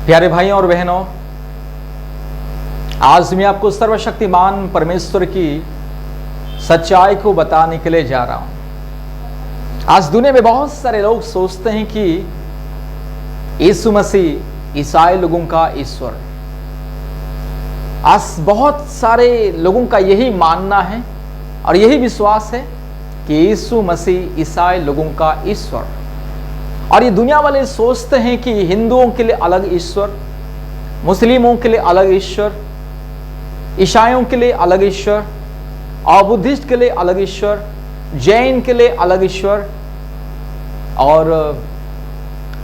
प्यारे भाइयों और बहनों, आज मैं आपको सर्वशक्तिमान परमेश्वर की सच्चाई को बताने के लिए जा रहा हूं। आज दुनिया में बहुत सारे लोग सोचते हैं कि यीशु मसीह ईसाई लोगों का ईश्वर है। आज बहुत सारे लोगों का यही मानना है और यही विश्वास है कि यीशु मसीह ईसाई लोगों का ईश्वर है। और ये दुनिया वाले सोचते हैं कि हिंदुओं के लिए अलग ईश्वर, मुस्लिमों के लिए अलग ईश्वर, ईसाइयों के लिए अलग ईश्वर, और बुद्धिस्ट के लिए अलग ईश्वर, जैन के लिए अलग ईश्वर, और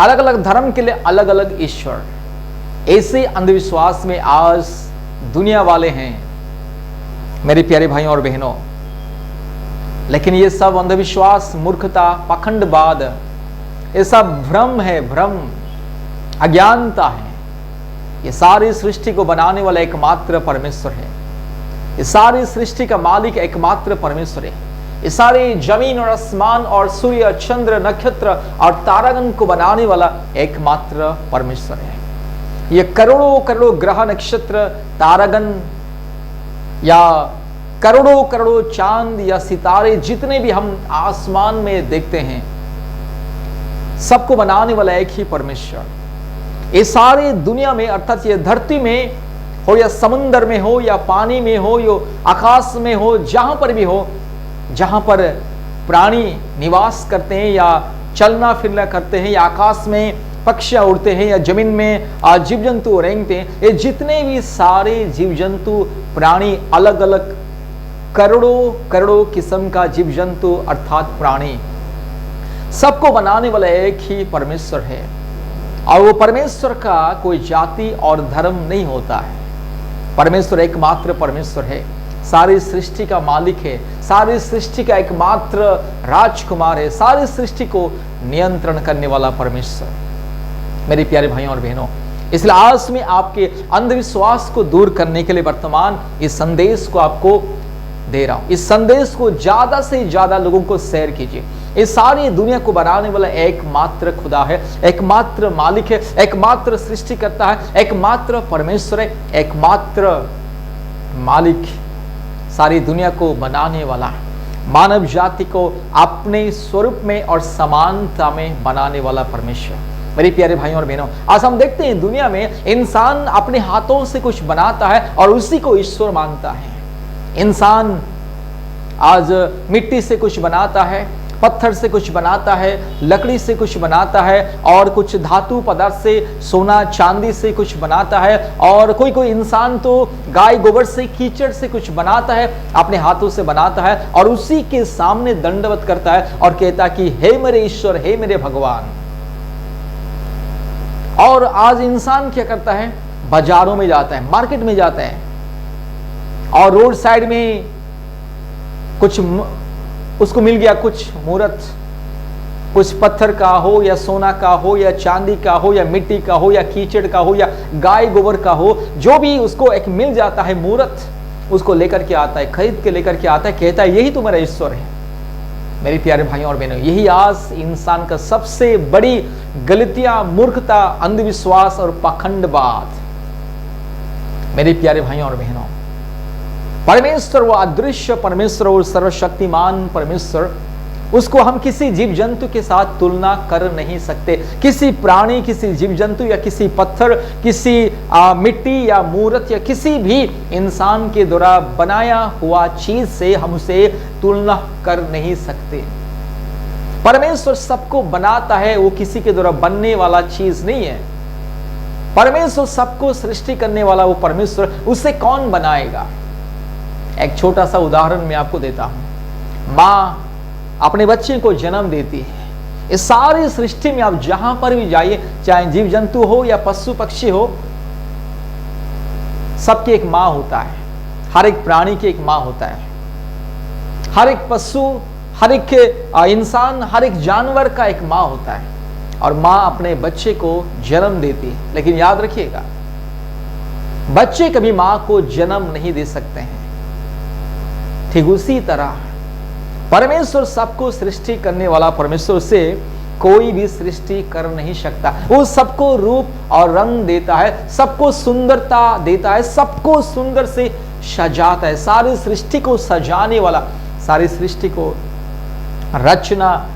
अलग अलग धर्म के लिए अलग अलग ईश्वर। ऐसे अंधविश्वास में आज दुनिया वाले हैं मेरे प्यारे भाइयों और बहनों। लेकिन ये सब अंधविश्वास, मूर्खता, पाखंडवाद, ये सब भ्रम है, भ्रम, अज्ञानता है। ये सारी सृष्टि को बनाने वाला एकमात्र परमेश्वर है। ये सारी सृष्टि का मालिक एकमात्र परमेश्वर है। ये सारी जमीन और आसमान और सूर्य, चंद्र, नक्षत्र और तारागण को बनाने वाला एकमात्र परमेश्वर है। ये करोड़ों करोड़ों ग्रह, नक्षत्र, तारागण या करोड़ों करोड़ों चांद या सितारे जितने भी हम आसमान में देखते हैं, सबको बनाने वाला एक ही परमेश्वर। ये सारी दुनिया में, अर्थात ये धरती में हो या समुद्र में हो या पानी में हो या आकाश में हो, जहां पर भी हो, जहां पर प्राणी निवास करते हैं या चलना फिरना करते हैं या आकाश में पक्षी उड़ते हैं या जमीन में जीव जंतु रेंगते हैं, ये जितने भी सारे जीव जंतु प्राणी, अलग अलग करोड़ों करोड़ों किस्म का जीव जंतु अर्थात प्राणी, सबको बनाने वाला एक ही परमेश्वर है। और वो परमेश्वर का कोई जाति और धर्म नहीं होता है। परमेश्वर एकमात्र परमेश्वर है, सारी सृष्टि का मालिक है, सारी सृष्टि का एकमात्र राजकुमार है, सारी सृष्टि को नियंत्रण करने वाला परमेश्वर। मेरे प्यारे भाइयों और बहनों, इसलिए आज मैं आपके अंधविश्वास को दूर करने के लिए वर्तमान इस संदेश को आपको दे रहा हूं। इस संदेश को ज्यादा से ज्यादा लोगों को शेयर कीजिए। इस सारी दुनिया को बनाने वाला एकमात्र खुदा है, एकमात्र मालिक है, एकमात्र सृष्टिकर्ता है, एकमात्र परमेश्वर है, एकमात्र मालिक, सारी दुनिया को बनाने वाला है, मानव जाति को अपने स्वरूप में और समानता में बनाने वाला परमेश्वर। मेरे प्यारे भाइयों और बहनों, आज हम देखते हैं दुनिया में इंसान अपने हाथों से कुछ बनाता है और उसी को ईश्वर मानता है। इंसान आज मिट्टी से कुछ बनाता है, पत्थर से कुछ बनाता है, लकड़ी से कुछ बनाता है, और कुछ धातु पदार्थ से, सोना चांदी से कुछ बनाता है, और कोई कोई इंसान तो गाय गोबर से, कीचड़ से कुछ बनाता है, अपने हाथों से बनाता है, और उसी के सामने दंडवत करता है और कहता कि हे मेरे ईश्वर, हे मेरे भगवान। और आज इंसान क्या करता है? बाजारों में जाता है, मार्केट में जाता है, और रोड साइड में कुछ उसको मिल गया, कुछ मूर्त, कुछ पत्थर का हो या सोना का हो या चांदी का हो या मिट्टी का हो या कीचड़ का हो या गाय गोबर का हो, जो भी उसको एक मिल जाता है मूर्त, उसको लेकर के आता है, खरीद के लेकर के आता है, कहता है यही तो मेरा ईश्वर है। मेरे प्यारे भाइयों और बहनों, यही आज इंसान का सबसे बड़ी गलतियां, मूर्खता, अंधविश्वास और पाखंडवाद। मेरे प्यारे भाइयों और बहनों, परमेश्वर वो अदृश्य परमेश्वर और सर्वशक्तिमान परमेश्वर, उसको हम किसी जीव जंतु के साथ तुलना कर नहीं सकते। किसी प्राणी, किसी जीव जंतु या किसी पत्थर, किसी मिट्टी या मूर्त या किसी भी इंसान के द्वारा बनाया हुआ चीज से हम उसे तुलना कर नहीं सकते। परमेश्वर सबको बनाता है, वो किसी के द्वारा बनने वाला चीज नहीं है। परमेश्वर सबको सृष्टि करने वाला वो परमेश्वर, उसे कौन बनाएगा? एक छोटा सा उदाहरण मैं आपको देता हूं। मां अपने बच्चे को जन्म देती है। इस सारी सृष्टि में आप जहां पर भी जाइए, चाहे जीव जंतु हो या पशु पक्षी हो, सबकी एक मां होता है। हर एक प्राणी की एक मां होता है। हर एक पशु, हर एक इंसान, हर एक जानवर का एक मां होता है, और मां अपने बच्चे को जन्म देती है। लेकिन याद रखिएगा, बच्चे कभी मां को जन्म नहीं दे सकते हैं। ठीक उसी तरह परमेश्वर सबको सृष्टि करने वाला परमेश्वर से कोई भी सृष्टि कर नहीं सकता। वो सबको रूप और रंग देता है, सबको सुंदरता देता है, सबको सुंदर से सजाता है। सारी सृष्टि को सजाने वाला, सारी सृष्टि को रचना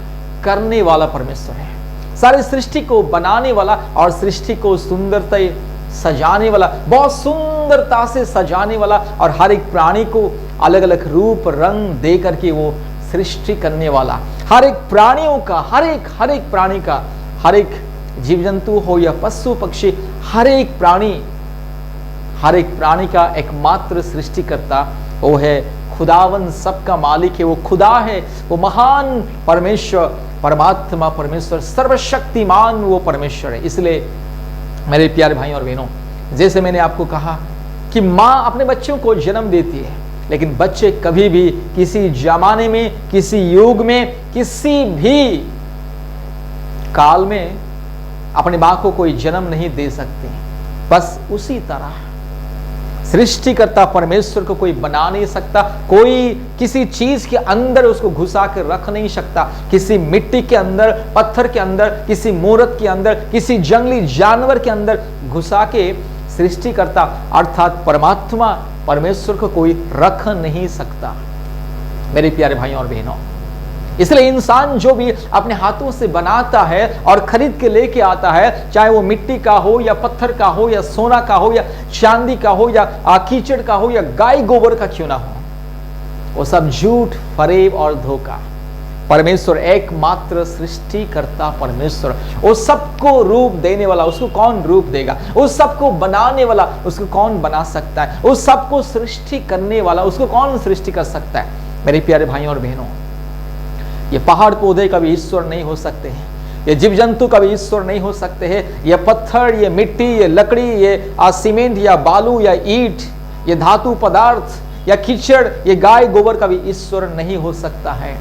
करने वाला परमेश्वर है। सारी सृष्टि को बनाने वाला और सृष्टि को सुंदरता सजाने वाला, बहुत सुंदरता से सजाने वाला, और हर एक प्राणी को अलग अलग रूप रंग दे करके वो सृष्टि करने वाला। हर एक प्राणियों का, हर एक प्राणी का, हर एक जीव जंतु हो या पशु पक्षी, हर एक प्राणी का एकमात्र सृष्टिकर्ता वो है खुदावन, सबका मालिक है, वो खुदा है, वो महान परमेश्वर, परमात्मा परमेश्वर, सर्वशक्तिमान वो परमेश्वर है। इसलिए मेरे प्यारे भाई और बहनों, जैसे मैंने आपको कहा कि माँ अपने बच्चों को जन्म देती है, लेकिन बच्चे कभी भी किसी जमाने में, किसी युग में, किसी भी काल में अपने माँ को कोई जन्म नहीं दे सकते। बस उसी तरह सृष्टिकर्ता परमेश्वर को कोई बना नहीं सकता, कोई किसी चीज के अंदर उसको घुसा कर रख नहीं सकता। किसी मिट्टी के अंदर, पत्थर के अंदर, किसी मूर्त के अंदर, किसी जंगली जानवर के अंदर घुसा के सृष्टिकर्ता अर्थात परमात्मा परमेश्वर को कोई रख नहीं सकता। मेरे प्यारे भाइयों और बहनों, इसलिए इंसान जो भी अपने हाथों से बनाता है और खरीद के लेके आता है, चाहे वो मिट्टी का हो या पत्थर का हो या सोना का हो या चांदी का हो या कीचड़ का हो या गाय गोबर का क्यों ना हो, वो सब झूठ, फरेब और धोखा। परमेश्वर एकमात्र सृष्टिकर्ता परमेश्वर, वो सबको रूप देने वाला, उसको कौन रूप देगा? उस सबको बनाने वाला, उसको कौन बना सकता है? उस सबको सृष्टि करने वाला, उसको कौन सृष्टि कर सकता है? मेरे प्यारे भाइयों और बहनों, ये पहाड़ पौधे कभी ईश्वर नहीं हो सकते हैं, ये जीव जंतु कभी ईश्वर नहीं हो सकते हैं, ये पत्थर, ये मिट्टी, ये लकड़ी, ये सीमेंट या बालू या ईंट, ये धातु पदार्थ या कीचड़, ये गाय गोबर कभी ईश्वर नहीं हो सकता है।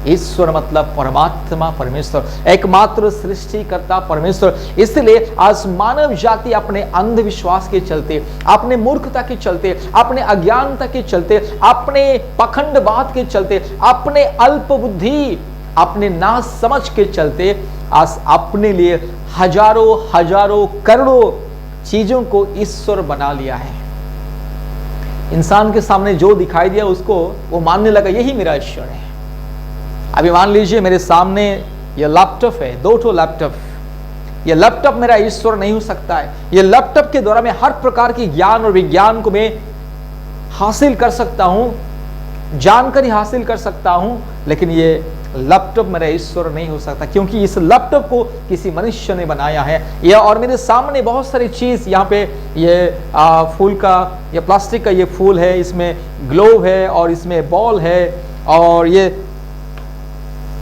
ईश्वर मतलब परमात्मा परमेश्वर, एकमात्र सृष्टिकर्ता परमेश्वर। इसलिए आज मानव जाति अपने अंधविश्वास के चलते, अपने मूर्खता के चलते, अपने अज्ञानता के चलते, अपने पखंडवाद के चलते, अपने अल्प बुद्धि, अपने ना समझ के चलते आज अपने लिए हजारों हजारों करोड़ों चीजों को ईश्वर बना लिया है। इंसान के सामने जो दिखाई दिया उसको वो मानने लगा यही मेरा ईश्वर है। अभी मान लीजिए मेरे सामने ये लैपटॉप है, 2 लैपटॉप, ये लैपटॉप मेरा ईश्वर नहीं हो सकता है। ये लैपटॉप के द्वारा मैं हर प्रकार की ज्ञान और विज्ञान को मैं हासिल कर सकता हूं, जानकारी हासिल कर सकता हूं, लेकिन ये लैपटॉप मेरा ईश्वर नहीं हो सकता, क्योंकि इस लैपटॉप को किसी मनुष्य ने बनाया है। यह और मेरे सामने बहुत सारी चीज, यहाँ पे ये फूल का, ये प्लास्टिक का ये फूल है, इसमें ग्लोव है और इसमें बॉल है, और ये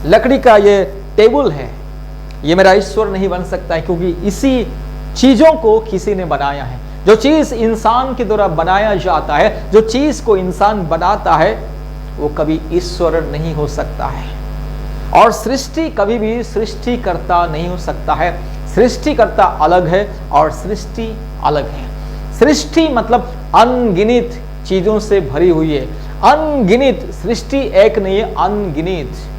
लकड़ी का ये टेबल है, ये मेरा ईश्वर नहीं बन सकता है, क्योंकि इसी चीजों को किसी ने बनाया है। जो चीज इंसान के द्वारा बनाया जाता है, जो चीज को इंसान बनाता है, वो कभी ईश्वर नहीं हो सकता है। और सृष्टि कभी भी सृष्टिकर्ता नहीं हो सकता है। सृष्टिकर्ता अलग है और सृष्टि अलग है। सृष्टि मतलब अनगिनत चीजों से भरी हुई है, अनगिनत। सृष्टि एक नहीं है, अनगिनत।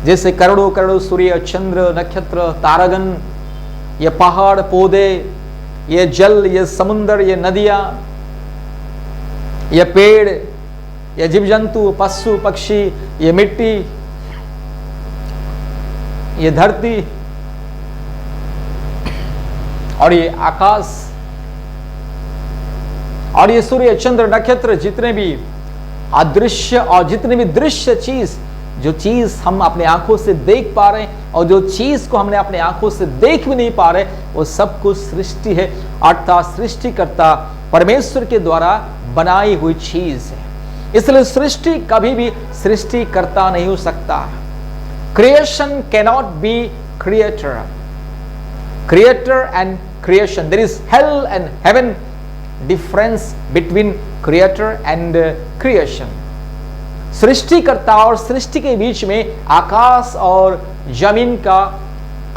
जैसे करोड़ों करोड़ों सूर्य, चंद्र, नक्षत्र, तारागण, ये पहाड़ पौधे, ये जल, ये समुद्र, ये नदियां, ये पेड़, ये जीव जंतु, पशु पक्षी, ये मिट्टी, ये धरती और ये आकाश और ये सूर्य, चंद्र, नक्षत्र, जितने भी अदृश्य और जितने भी दृश्य चीज, जो चीज हम अपने आंखों से देख पा रहे हैं और जो चीज को हमने अपने आंखों से देख भी नहीं पा रहे, वो सब कुछ सृष्टि है, अर्थात सृष्टिकर्ता परमेश्वर के द्वारा बनाई हुई चीज है। इसलिए सृष्टि कभी भी सृष्टिकर्ता नहीं हो सकता। Creation cannot be creator, creator and creation, there is hell and heaven, difference between creator and creation. सृष्टिकर्ता और सृष्टि के बीच में आकाश और जमीन का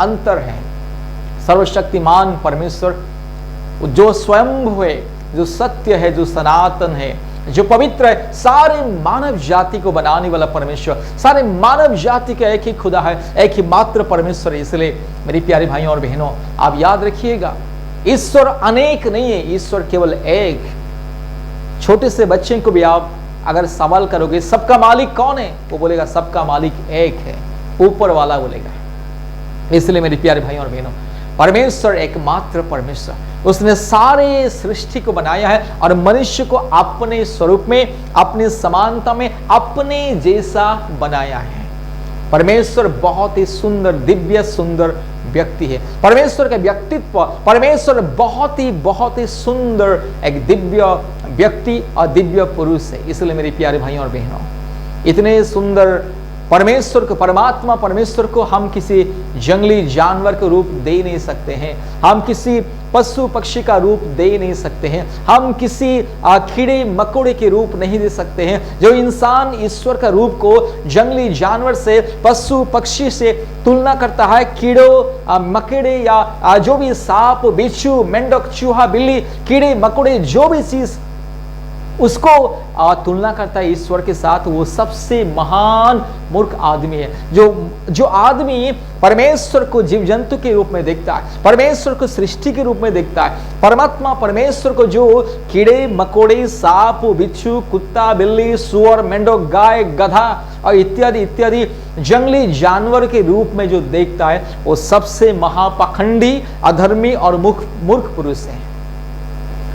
अंतर है। सर्वशक्तिमान परमेश्वर जो स्वयं है, जो सत्य है, जो सनातन है, जो पवित्र है, सारे मानव जाति को बनाने वाला परमेश्वर, सारे मानव जाति का एक ही खुदा है, एक ही मात्र परमेश्वर है। इसलिए मेरी प्यारे भाइयों और बहनों, आप याद रखिएगा, ईश्वर अनेक नहीं है, ईश्वर केवल एक। छोटे से बच्चे को भी आप अगर सवाल करोगे सबका मालिक कौन है, वो बोलेगा सबका मालिक एक है, ऊपर वाला बोलेगा। इसलिए मेरे प्यारे भाइयों और बहनों, परमेश्वर एकमात्र परमेश्वर, उसने सारे सृष्टि को बनाया है और मनुष्य को अपने स्वरूप में, अपनी समानता में, अपने जैसा बनाया है। परमेश्वर बहुत ही सुंदर, दिव्य सुंदर व्यक्ति है। परमेश्वर का व्यक्तित्व, परमेश्वर बहुत ही सुंदर एक दिव्य व्यक्ति और दिव्य पुरुष है। इसलिए मेरे प्यारे भाइयों और बहनों, इतने सुंदर परमेश्वर को, परमात्मा परमेश्वर को हम किसी जंगली जानवर का रूप दे नहीं सकते हैं, हम किसी पशु पक्षी का रूप दे नहीं सकते हैं, हम किसी कीड़े मकोड़े के रूप नहीं दे सकते हैं। जो इंसान ईश्वर का रूप को जंगली जानवर से, पशु पक्षी से तुलना करता है, कीड़ों मकोड़े या जो भी सांप, बिच्छू, मेंढक, चूहा, बिल्ली, कीड़े मकोड़े, जो भी चीज उसको तुलना करता है ईश्वर के साथ, वो सबसे महान मूर्ख आदमी है। जो आदमी परमेश्वर को जीव जंतु के रूप में देखता है, परमेश्वर को सृष्टि के रूप में देखता है, परमात्मा परमेश्वर को जो कीड़े मकोड़े, सांप, बिच्छू, कुत्ता, बिल्ली, सुअर, मेंढक, गाय, गधा और इत्यादि इत्यादि जंगली जानवर के रूप में जो देखता है, वो सबसे महापाखंडी, अधर्मी और मूर्ख पुरुष है।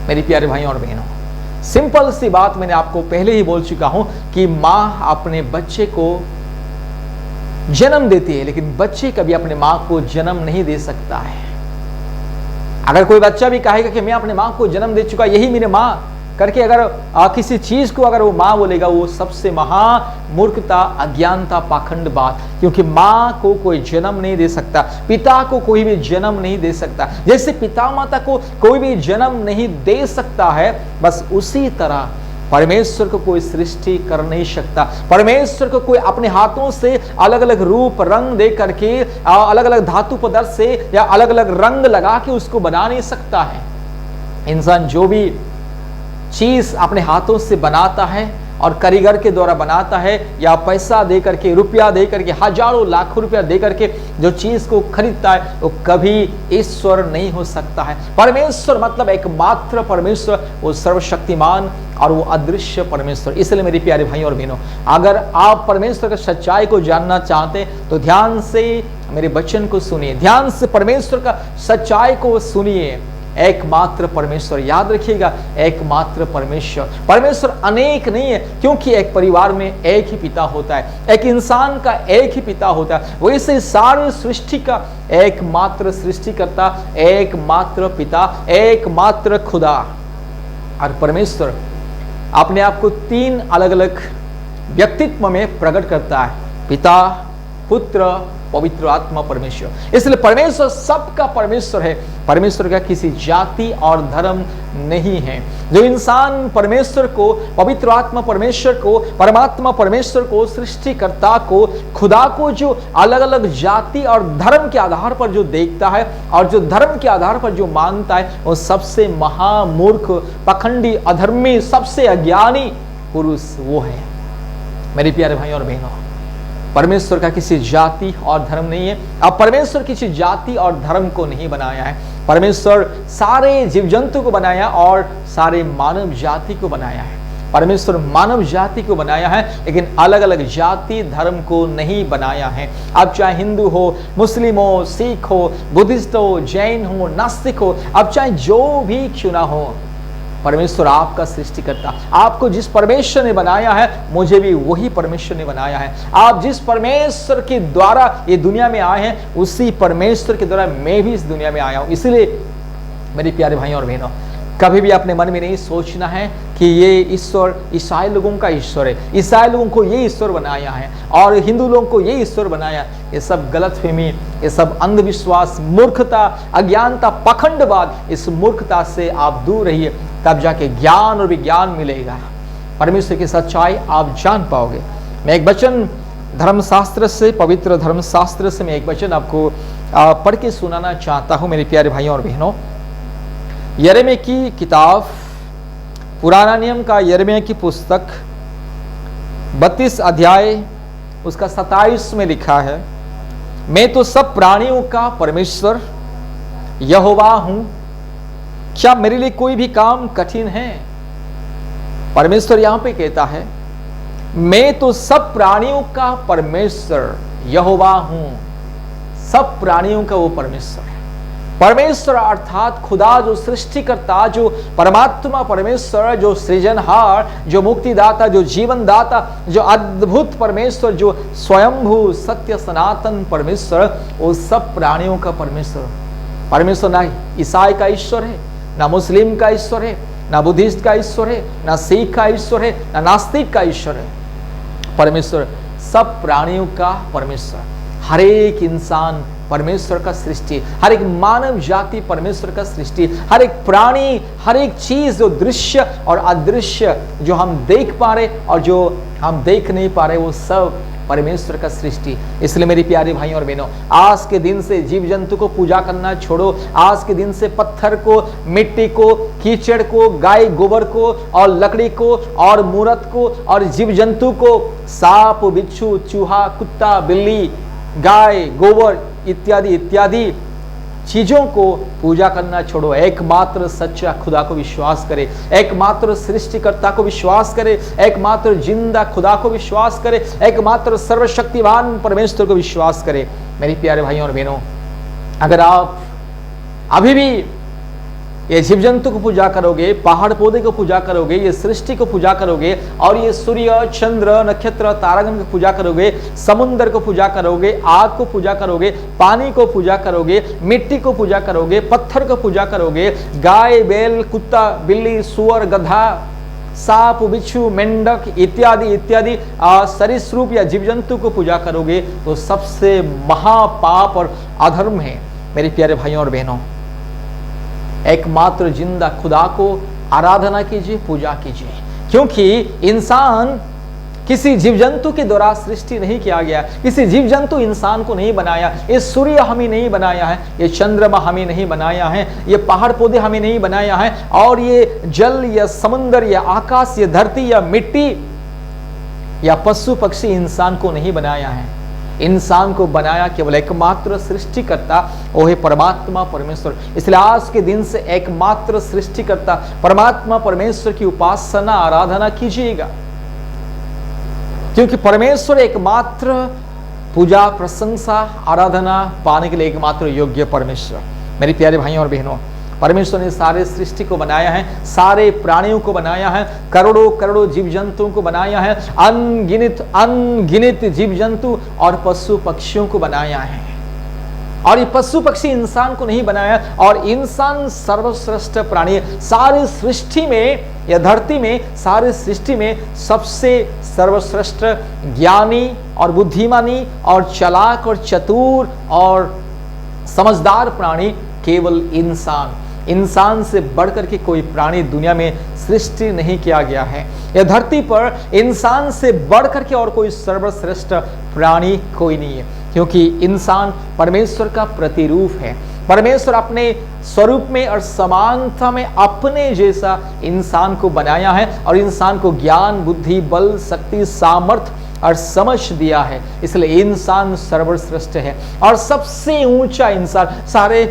मेरी प्यारे भाइयों और बहनों, सिंपल सी बात मैंने आपको पहले ही बोल चुका हूं कि मां अपने बच्चे को जन्म देती है, लेकिन बच्चे कभी अपने मां को जन्म नहीं दे सकता है। अगर कोई बच्चा भी कहेगा कि मैं अपने मां को जन्म दे चुका, यही मेरी मां करके अगर किसी चीज को अगर वो मां बोलेगा, वो सबसे महामूर्खता, अज्ञानता, पाखंड बात। क्योंकि मां को कोई जन्म नहीं दे सकता, पिता को कोई भी जन्म नहीं दे सकता। जैसे पिता माता को कोई भी जन्म नहीं दे सकता है, बस उसी तरह परमेश्वर को कोई सृष्टि कर नहीं सकता। परमेश्वर को कोई अपने हाथों से अलग अलग रूप रंग दे करके, अलग अलग धातु पदार्थ से या अलग अलग रंग लगा के उसको बना नहीं सकता है। इंसान जो भी चीज अपने हाथों से बनाता है और कारीगर के द्वारा बनाता है, या पैसा दे करके, रुपया दे करके, हजारों लाखों रुपया दे करके जो चीज को खरीदता है, वो कभी ईश्वर नहीं हो सकता है। परमेश्वर मतलब एकमात्र परमेश्वर, वो सर्वशक्तिमान और वो अदृश्य परमेश्वर। इसलिए मेरी प्यारे भाइयों और बहनों, अगर आप परमेश्वर की सच्चाई को जानना चाहते हैं तो ध्यान से मेरे वचन को सुनिए, ध्यान से परमेश्वर का सच्चाई को सुनिए। एकमात्र परमेश्वर, याद रखिएगा, एकमात्र परमेश्वर। परमेश्वर अनेक नहीं है, क्योंकि एक परिवार में एक ही पिता होता है, एक इंसान का एक ही पिता होता है। वैसे सारी सृष्टि का एकमात्र सृष्टिकर्ता, एकमात्र पिता, एकमात्र खुदा। और परमेश्वर अपने आप को 3 अलग अलग व्यक्तित्व में प्रकट करता है, पिता, पुत्र, पवित्र आत्मा, परमेश्वर। इसलिए परमेश्वर सबका परमेश्वर है। परमेश्वर का किसी जाति और धर्म नहीं है। जो इंसान परमेश्वर को, पवित्र आत्मा परमेश्वर को, परमात्मा परमेश्वर को, सृष्टिकर्ता को, खुदा को जो अलग अलग जाति और धर्म के आधार पर जो देखता है और जो धर्म के आधार पर जो मानता है, वो सबसे महामूर्ख, पाखंडी, अधर्मी, सबसे अज्ञानी पुरुष वो है। मेरे प्यारे भाइयों और बहनों, परमेश्वर का किसी जाति और धर्म नहीं है। अब परमेश्वर किसी जाति और धर्म को नहीं बनाया है। परमेश्वर सारे जीव जंतु को बनाया और सारे मानव जाति को बनाया है। परमेश्वर मानव जाति को बनाया है, लेकिन अलग अलग जाति धर्म को नहीं बनाया है। अब चाहे हिंदू हो, मुस्लिम हो, सिख हो, बुद्धिस्ट हो, जैन हो, नास्तिक हो, अब चाहे जो भी क्यों ना हो, परमेश्वर आपका सृष्टिकर्ता, आपको जिस परमेश्वर ने बनाया है, मुझे भी वही परमेश्वर ने बनाया है। आप जिस परमेश्वर के द्वारा ये दुनिया में आए हैं, उसी परमेश्वर के द्वारा मैं भी इस दुनिया में आया हूं। इसलिए मेरे प्यारे भाइयों और बहनों, कभी भी अपने मन में नहीं सोचना है कि ये ईश्वर ईसाई लोगों का ईश्वर है, ईसाई लोगों को ये ईश्वर बनाया है और हिंदू लोगों को ये ईश्वर बनाया। ये सब गलतफहमी, ये सब अंधविश्वास, मूर्खता, अज्ञानता, पाखंडवाद, इस मूर्खता से आप दूर रहिए, तब जाके ज्ञान और विज्ञान मिलेगा। परमेश्वर की सच्चाई आप जान पाओगे। मैं एक वचन धर्मशास्त्र से, पवित्र धर्मशास्त्र से मैं एक वचन आपको पढ़ के सुनाना चाहता हूं मेरे प्यारे भाइयों और बहनों। यिर्मयाह की किताब पुराना नियम का यिर्मयाह की पुस्तक 32 अध्याय उसका 27 में लिखा है, मैं तो सब प्राणियों का परमेश्वर यहोवा हूं, क्या मेरे लिए कोई भी काम कठिन है? परमेश्वर यहां पे कहता है, मैं तो सब प्राणियों का परमेश्वर यहोवा हूं। सब प्राणियों का वो परमेश्वर है। परमेश्वर अर्थात खुदा, जो सृष्टिकर्ता, जो परमात्मा परमेश्वर, जो सृजनहार, जो मुक्तिदाता, जो जीवन दाता, जो अद्भुत परमेश्वर, जो स्वयंभू सत्य सनातन परमेश्वर, वो सब प्राणियों का परमेश्वर। परमेश्वर ना ईसाई का ईश्वर है, ना मुस्लिम का ईश्वर है, ना बुद्धिस्ट का ईश्वर है, ना सिख का ईश्वर है, ना नास्तिक का ईश्वर है। परमेश्वर सब प्राणियों का परमेश्वर। हर एक इंसान परमेश्वर का सृष्टि, हर एक मानव जाति परमेश्वर का सृष्टि, हर एक प्राणी, हर एक चीज जो दृश्य और अदृश्य, जो हम देख पा रहे और जो हम देख नहीं पा रहे, वो सब परमेश्वर का सृष्टि। इसलिए मेरी प्यारे भाइयों और बहनों, आज के दिन से जीव जंतु को पूजा करना छोड़ो। आज के दिन से पत्थर को, मिट्टी को, कीचड़ को, गाय गोबर को और लकड़ी को और मूरत को और जीव जंतु को, सांप, बिच्छू, चूहा, कुत्ता, बिल्ली, गाय, गोबर इत्यादि इत्यादि चीजों को पूजा करना छोड़ो। एकमात्र सच्चा खुदा को विश्वास करे, एकमात्र सृष्टिकर्ता को विश्वास करे, एकमात्र जिंदा खुदा को विश्वास करे, एकमात्र सर्वशक्तिवान परमेश्वर को विश्वास करे। मेरे प्यारे भाइयों और बहनों, अगर आप अभी भी ये जीव जंतु को पूजा करोगे, पहाड़ पौधे को पूजा करोगे, ये सृष्टि को पूजा करोगे और ये सूर्य, चंद्र, नक्षत्र, तारागण को पूजा करोगे, समुद्र को पूजा करोगे, आग को पूजा करोगे, पानी को पूजा करोगे, मिट्टी को पूजा करोगे, पत्थर को पूजा करोगे, गाय, बैल, कुत्ता, बिल्ली, सुअर, गधा, सांप, बिच्छू, मेंढक इत्यादि इत्यादि सरीसृप या जीव जंतु को पूजा करोगे तो सबसे महापाप और अधर्म है। मेरे प्यारे भाइयों और बहनों, एकमात्र जिंदा खुदा को आराधना कीजिए, पूजा कीजिए, क्योंकि इंसान किसी जीव जंतु के द्वारा सृष्टि नहीं किया गया। किसी जीव जंतु इंसान को नहीं बनाया। ये सूर्य हमें नहीं बनाया है, ये चंद्रमा हमें नहीं बनाया है, ये पहाड़ पौधे हमें नहीं बनाया है, और ये जल या समुद्र या आकाश या धरती या मिट्टी या पशु पक्षी इंसान को नहीं बनाया है। इंसान को बनाया केवल एकमात्र सृष्टिकर्ता, वो है परमात्मा परमेश्वर। इसलिए आज के दिन से एकमात्र सृष्टिकर्ता परमात्मा परमेश्वर की उपासना आराधना कीजिएगा, क्योंकि परमेश्वर एकमात्र पूजा, प्रशंसा, आराधना पाने के लिए एकमात्र योग्य परमेश्वर। मेरे प्यारे भाइयों और बहनों, परमेश्वर ने सारे सृष्टि को बनाया है, सारे प्राणियों को बनाया है, करोड़ों करोड़ों जीव जंतुओं को बनाया है, अनगिनत अनगिनत जीव जंतु और पशु पक्षियों को बनाया है। और ये पशु पक्षी इंसान को नहीं बनाया, और इंसान सर्वश्रेष्ठ प्राणी है। सारी सृष्टि में या धरती में, सारी सृष्टि में सबसे सर्वश्रेष्ठ ज्ञानी और बुद्धिमानी और चालाक और चतुर और समझदार प्राणी केवल इंसान। इंसान से बढ़कर के कोई प्राणी दुनिया में सृष्टि नहीं किया गया है। यह धरती पर इंसान से बढ़कर के और कोई सर्वश्रेष्ठ प्राणी कोई नहीं है, क्योंकि इंसान परमेश्वर का प्रतिरूप है। परमेश्वर अपने स्वरूप में और समानता में अपने जैसा इंसान को बनाया है, और इंसान को ज्ञान, बुद्धि, बल, शक्ति, सामर्थ्य और समझ दिया है। इसलिए इंसान सर्वश्रेष्ठ है और सबसे ऊंचा इंसान, सारे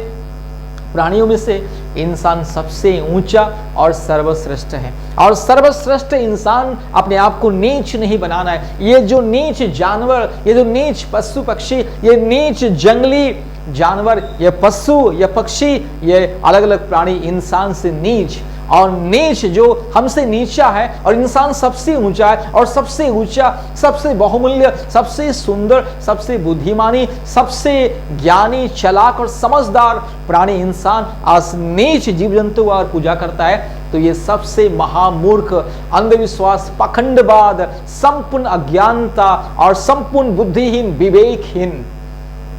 प्राणियों में से इंसान सबसे ऊंचा और सर्वश्रेष्ठ है। और सर्वश्रेष्ठ इंसान अपने आप को नीच नहीं बनाना है। ये जो नीच जानवर, ये जो नीच पशु पक्षी, ये नीच जंगली जानवर, ये पशु, ये पक्षी, ये अलग अलग प्राणी इंसान से नीच, और नीच जो हमसे नीचा है, और इंसान सबसे ऊंचा है, और सबसे ऊंचा, सबसे बहुमूल्य, सबसे सुंदर, सबसे बुद्धिमानी, सबसे ज्ञानी, चालाक और समझदार प्राणी इंसान आज नीच जीव जंतु और पूजा करता है, तो ये सबसे महामूर्ख, अंधविश्वास, पाखंडवाद, संपूर्ण अज्ञानता और संपूर्ण बुद्धिहीन, विवेकहीन।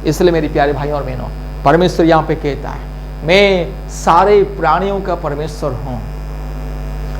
इसलिए मेरे प्यारे भाइयों और बहनों, परमेश्वर यहाँ पे कहता है, मैं सारे प्राणियों का परमेश्वर हूं,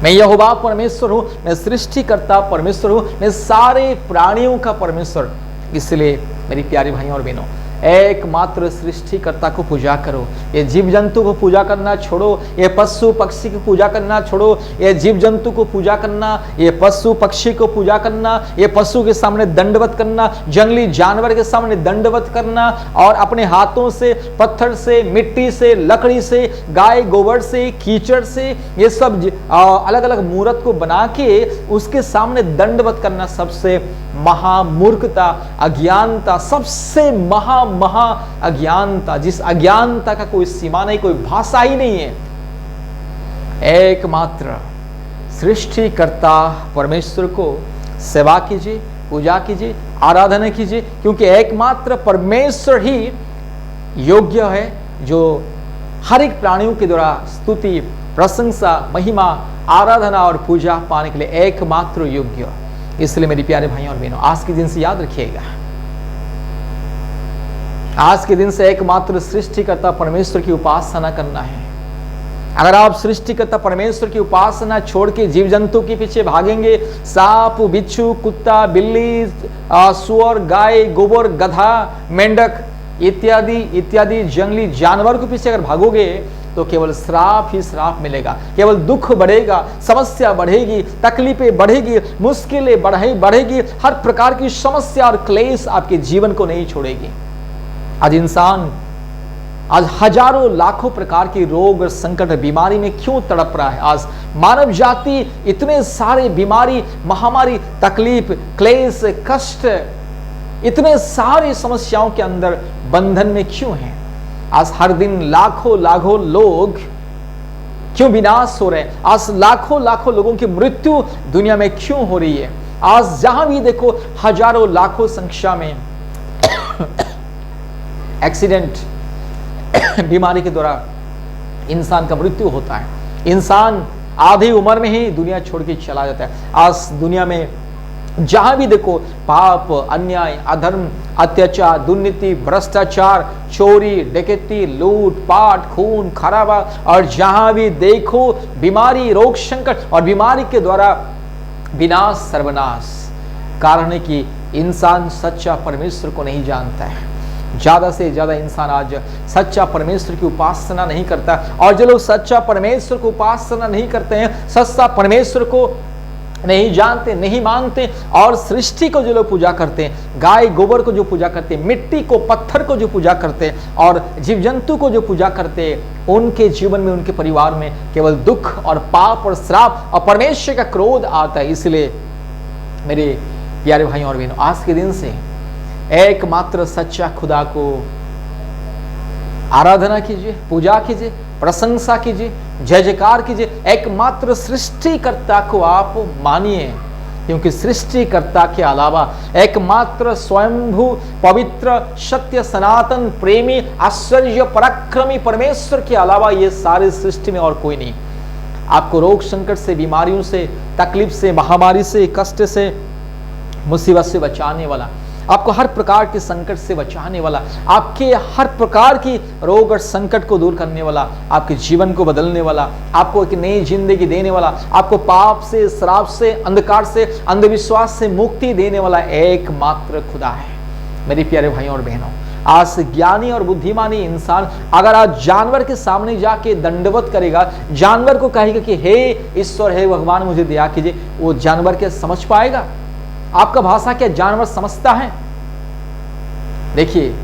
मैं यहोवा परमेश्वर हूं, मैं सृष्टिकर्ता परमेश्वर हूं, मैं सारे प्राणियों का परमेश्वर। इसलिए मेरी प्यारे भाइयों और बहनों, एकमात्र सृष्टिकर्ता को पूजा करो। ये जीव जंतु को पूजा करना छोड़ो, ये पशु पक्षी की पूजा करना छोड़ो, ये जीव जंतु को पूजा करना, ये पशु पक्षी को पूजा करना, ये पशु के सामने दंडवत करना, जंगली जानवर के सामने दंडवत करना, और अपने हाथों से, पत्थर से, मिट्टी से, लकड़ी से, गाय गोबर से, कीचड़ से, ये सब अलग अलग मूर्त को बना के उसके सामने दंडवत करना सबसे महामूर्खता, अज्ञानता, सबसे महा अज्ञानता, जिस अज्ञानता का कोई सीमा नहीं, कोई भाषा ही नहीं है। एकमात्र सृष्टिकर्ता परमेश्वर को सेवा कीजिए, पूजा कीजिए, आराधना कीजिए, क्योंकि एकमात्र परमेश्वर ही योग्य है, जो हर एक प्राणियों के द्वारा स्तुति, प्रशंसा, महिमा, आराधना और पूजा पाने के लिए एकमात्र योग्य। इसलिए मेरे प्यारे भाइयों और बहनों, आज के दिन से याद रखिएगा, आज के दिन से एकमात्र सृष्टिकर्ता परमेश्वर की उपासना करना है। अगर आप सृष्टिकर्ता परमेश्वर की उपासना छोड़ के जीव जंतु के पीछे भागेंगे, सांप, बिच्छू, कुत्ता, बिल्ली, सुअर, गाय, गोबर, गधा, मेंढक इत्यादि इत्यादि जंगली जानवर के पीछे अगर भागोगे तो केवल श्राप ही श्राप मिलेगा, केवल दुख बढ़ेगा, समस्या बढ़ेगी, तकलीफें बढ़ेगी, मुश्किलें बढ़ेगी, हर प्रकार की समस्या और क्लेश आपके जीवन को नहीं छोड़ेगी। आज हजारों लाखों प्रकार के रोग और संकट बीमारी में क्यों तड़प रहा है? आज मानव जाति इतने सारे बीमारी, महामारी, तकलीफ, क्लेश, कष्ट, इतने सारी समस्याओं के अंदर बंधन में क्यों है? आज हर दिन लाखों लोग क्यों विनाश हो रहे हैं? आज लाखों लोगों की मृत्यु दुनिया में क्यों हो रही है? आज जहां भी देखो हजारों लाखों संख्या में एक्सीडेंट, बीमारी के द्वारा इंसान का मृत्यु होता है। इंसान आधी उम्र में ही दुनिया छोड़ के चला जाता है। आज दुनिया में जहां भी देखो पाप, अन्याय, अधर्म, अत्याचार, दुर्नीति, भ्रष्टाचार, चोरी, डकैती, लूट पाट, खून खराबा, और जहां भी देखो बीमारी, रोग, संकट और बीमारी के द्वारा विनाश, सर्वनाश। कारण है कि इंसान सच्चा परमेश्वर को नहीं जानता है। ज्यादा से ज्यादा इंसान आज सच्चा परमेश्वर की उपासना नहीं करता, और जो लोग सच्चा परमेश्वर को उपासना नहीं करते हैं, सच्चा परमेश्वर को नहीं जानते, नहीं मानते, और सृष्टि को जो लोग पूजा करते हैं, गाय गोबर को जो पूजा करते हैं, मिट्टी को, पत्थर को जो पूजा करते हैं, और जीव जंतु को जो पूजा करते हैं, उनके जीवन में, उनके परिवार में केवल दुख और पाप और श्राप और परमेश्वर का क्रोध आता है। इसलिए मेरे प्यारे भाइयों और बहनों, आज के दिन से एकमात्र सच्चा खुदा को आराधना कीजिए, पूजा कीजिए, प्रशंसा कीजिए, जय जयकार कीजिए। एकमात्र सृष्टिकर्ता को आप मानिए, क्योंकि सृष्टिकर्ता के अलावा एकमात्र स्वयंभू, पवित्र, सत्य, सनातन, प्रेमी, आश्चर्य, पराक्रमी परमेश्वर के अलावा ये सारी सृष्टि में और कोई नहीं। आपको रोग संकट से, बीमारियों से, तकलीफ से, महामारी से, कष्ट से, मुसीबत से बचाने वाला, आपको हर प्रकार के संकट से बचाने वाला, आपके हर प्रकार की रोग और संकट को दूर करने वाला, आपके जीवन को बदलने वाला, आपको एक नई जिंदगी देने वाला, आपको पाप से, श्राप से, अंधकार से, अंधविश्वास से मुक्ति देने वाला एकमात्र खुदा है। मेरे प्यारे भाइयों और बहनों, आज ज्ञानी और बुद्धिमानी इंसान अगर आज जानवर के सामने जाके दंडवत करेगा, जानवर को कहेगा कि हे ईश्वर, हे भगवान, मुझे दया कीजिए, वो जानवर क्या समझ पाएगा? आपका भाषा क्या जानवर समझता है? देखिए,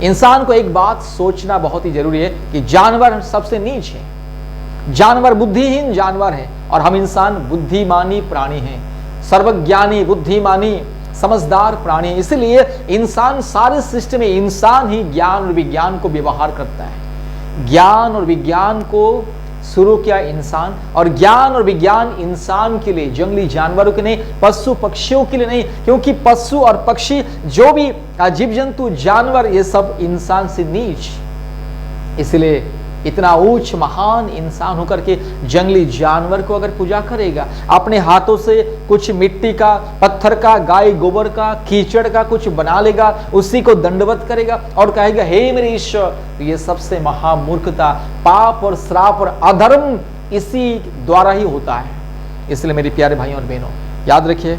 इंसान को एक बात सोचना बहुत ही जरूरी है कि जानवर सबसे नीच है, जानवर बुद्धिहीन जानवर है, और हम इंसान बुद्धिमानी प्राणी हैं, सर्वज्ञानी, बुद्धिमानी, समझदार प्राणी। इसलिए इंसान, सारे सृष्टि में इंसान ही ज्ञान और विज्ञान को व्यवहार करता है। ज्ञान और विज्ञान को शुरू किया इंसान, और ज्ञान और विज्ञान इंसान के लिए, जंगली जानवरों के नहीं, पशु पक्षियों के लिए नहीं, क्योंकि पशु और पक्षी, जो भी जीव जंतु, जानवर, ये सब इंसान से नीच। इसलिए इतना ऊंच महान इंसान होकर के जंगली जानवर को अगर पूजा करेगा, अपने हाथों से कुछ मिट्टी का, पत्थर का, गाय गोबर का, कीचड़ का कुछ बना लेगा, उसी को दंडवत करेगा और कहेगा हे मेरे ईश्वर, तो ये सबसे महामूर्खता, पाप और श्राप और अधर्म इसी द्वारा ही होता है। इसलिए मेरे प्यारे भाइयों और बहनों, याद रखिए,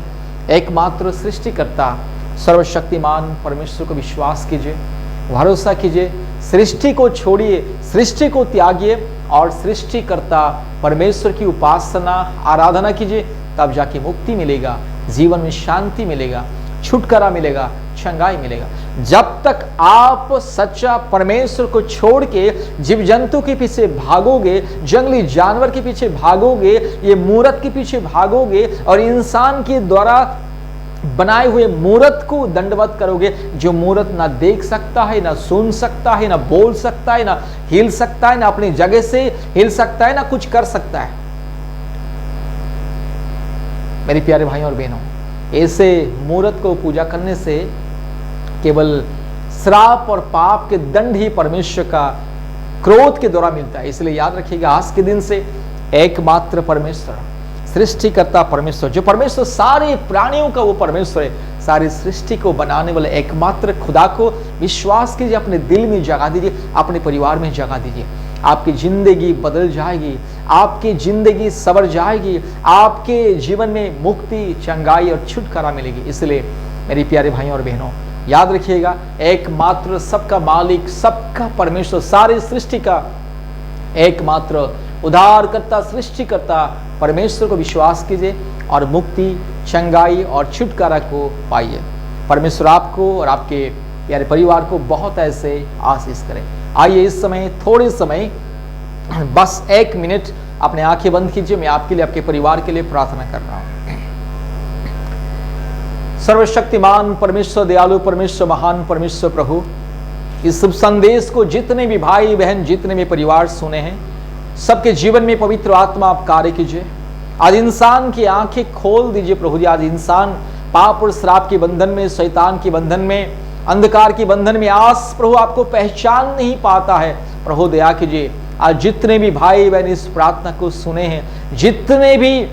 एकमात्र सृष्टिकर्ता सर्वशक्तिमान परमेश्वर को विश्वास कीजिए, भरोसा कीजिए, सृष्टि को छोड़िए, सृष्टि को त्यागिए और सृष्टिकर्ता परमेश्वर की उपासना आराधना कीजिए। तब जाके मुक्ति मिलेगा, जीवन में शांति मिलेगा, छुटकारा मिलेगा, चंगाई मिलेगा। जब तक आप सच्चा परमेश्वर को छोड़ के जीव जंतु के पीछे भागोगे, जंगली जानवर के पीछे भागोगे, ये मूर्त के पीछे भागोगे और इंसान के द्वारा बनाए हुए मूर्त को दंडवत करोगे, जो मूर्त ना देख सकता है, ना सुन सकता है, ना बोल सकता है, ना हिल सकता है, ना अपनी जगह से हिल सकता है, ना कुछ कर सकता है। मेरे प्यारे भाइयों और बहनों, ऐसे मूर्त को पूजा करने से केवल श्राप और पाप के दंड ही परमेश्वर का क्रोध के द्वारा मिलता है। इसलिए याद रखिएगा, आज के दिन से एकमात्र परमेश्वर, सृष्टिकर्ता परमेश्वर, जो परमेश्वर सारे प्राणियों का वो परमेश्वर है, सारी सृष्टि को बनाने वाले एकमात्र खुदा को विश्वास कीजिए, अपने दिल में जगा दीजिए, अपने परिवार में जगा दीजिए। आपकी जिंदगी बदल जाएगी, आपकी जिंदगी संवर जाएगी, आपके जीवन में मुक्ति, चंगाई और छुटकारा मिलेगी। इसलिए मेरे प्यारे भाइयों और बहनों, याद रखिएगा, एकमात्र सबका मालिक, सबका परमेश्वर, सारी सृष्टि का एकमात्र उद्धारकर्ता, सृष्टिकर्ता परमेश्वर को विश्वास कीजिए और मुक्ति, चंगाई और छुटकारा को पाइए। परमेश्वर आपको और आपके प्यारे परिवार को बहुत ऐसे आशीष करे। आइए इस समय, थोड़े समय, बस 1 मिनट अपने आंखें बंद कीजिए। मैं आपके लिए, आपके परिवार के लिए प्रार्थना कर रहा हूं। सर्वशक्तिमान परमेश्वर, दयालु परमेश्वर, महान परमेश्वर प्रभु, इस शुभ संदेश को जितने भी भाई बहन, जितने भी परिवार सुने हैं, सबके जीवन में पवित्र आत्मा आप कार्य कीजिए। आज इंसान की आंखें खोल दीजिए प्रभु जी। आज इंसान पाप और श्राप के बंधन में, शैतान के बंधन में, अंधकार के बंधन में आज प्रभु आपको पहचान नहीं पाता है। प्रभु दया कीजिए, आज जितने भी भाई बहन इस प्रार्थना को सुने हैं, जितने भी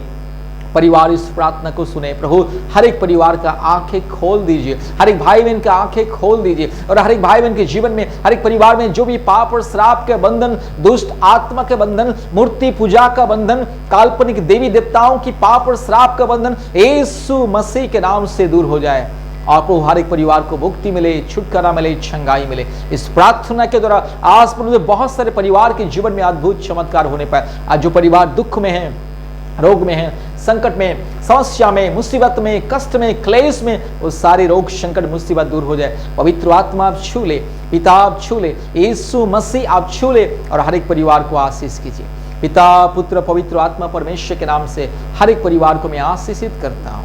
परिवार इस प्रार्थना को सुने, प्रभु हर एक परिवार का आंखें खोल दीजिए, हर एक भाई बहन का आंखें खोल दीजिए और हर एक भाई बहन के जीवन में, हर एक परिवार में जो भी पाप और श्राप के बंधन, दुष्ट आत्मा के बंधन, मूर्ति पूजा का बंधन, काल्पनिक देवी देवताओं की पाप और श्राप का बंधन यीशु मसीह के नाम से दूर हो जाए और प्रभु हर एक परिवार को मुक्ति मिले, छुटकारा मिले, चंगाई मिले। इस प्रार्थना के द्वारा आज प्रभु बहुत सारे परिवार के जीवन में अद्भुत चमत्कार होने पाए। आज जो परिवार दुख में है, रोग में है, संकट में, समस्या में, मुसीबत में, कष्ट में, क्लेश में, वो सारे रोग, संकट, मुसीबत दूर हो जाए। पवित्र आत्मा आप छू ले, पिता आप छू ले, यीशु मसीह आप छू ले और हर एक परिवार को आशीष कीजिए। पिता, पुत्र, पवित्र आत्मा परमेश्वर के नाम से हर एक परिवार को मैं आशीषित करता हूँ।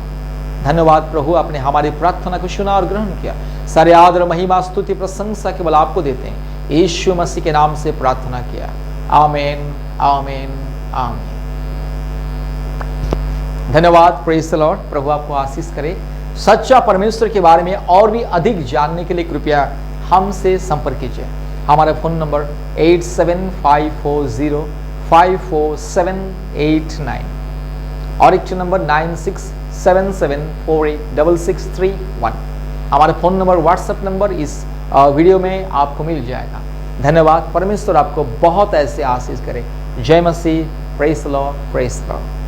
धन्यवाद प्रभु, आपने हमारी प्रार्थना को सुना और ग्रहण किया। सारे आदर, महिमा, स्तुति, प्रशंसा केवल आपको देते हैं। यीशु मसीह के नाम से प्रार्थना किया। आमीन, आमीन, आमीन। धन्यवाद। Praise the Lord. प्रभु आपको आशीष करे। सच्चा परमेश्वर के बारे में और भी अधिक जानने के लिए कृपया हमसे संपर्क कीजिए। हमारा फोन नंबर 8754054789 और एक नंबर 9677486631। हमारा फोन नंबर, व्हाट्सएप नंबर इस वीडियो में आपको मिल जाएगा। धन्यवाद। परमेश्वर आपको बहुत ऐसे आशीष करे। जय मसीह। Praise the Lord, praise the Lord.